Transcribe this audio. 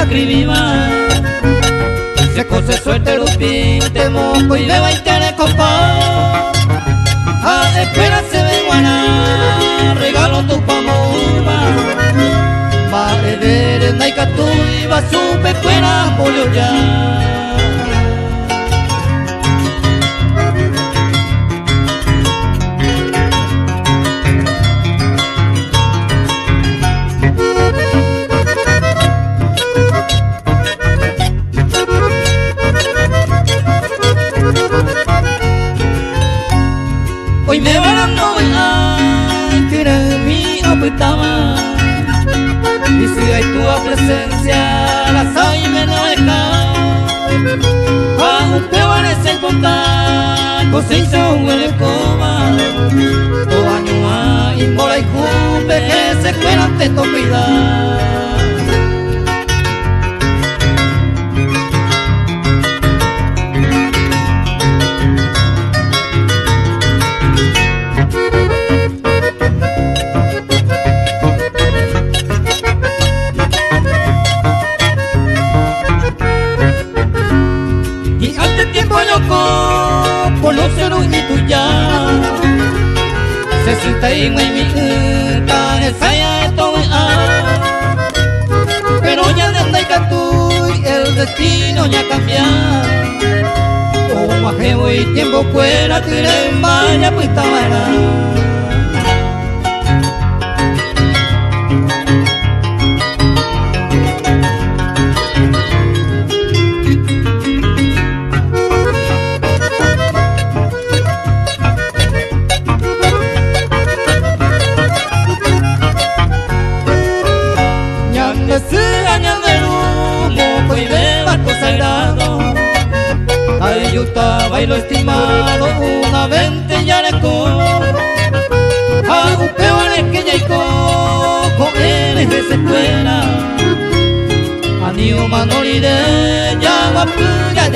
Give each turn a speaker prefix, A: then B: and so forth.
A: viva. Se cose suerte lupi, te moco y beba y te compa. A espera se ve guana, regalo tu pamurba. Va a ver en Naikatu y va su pecuera polio ya. Hoy me van a ver que era mi apetama. Y si hay tu presencia, la soy me no deja. A un peor es el contar, cosecha huele coma. O año a y mora y cumple que se cuelan de topida. Conocer un tuya se sienta en mi tan ensaya esto pero ya de Naikatu el destino ya cambia como ajeo y tiempo fuera tiré en vaya pues estaba. Ayuta bailo estimado una vente ya le con hago peores que ya y con él de secuela anio manolide ya va ya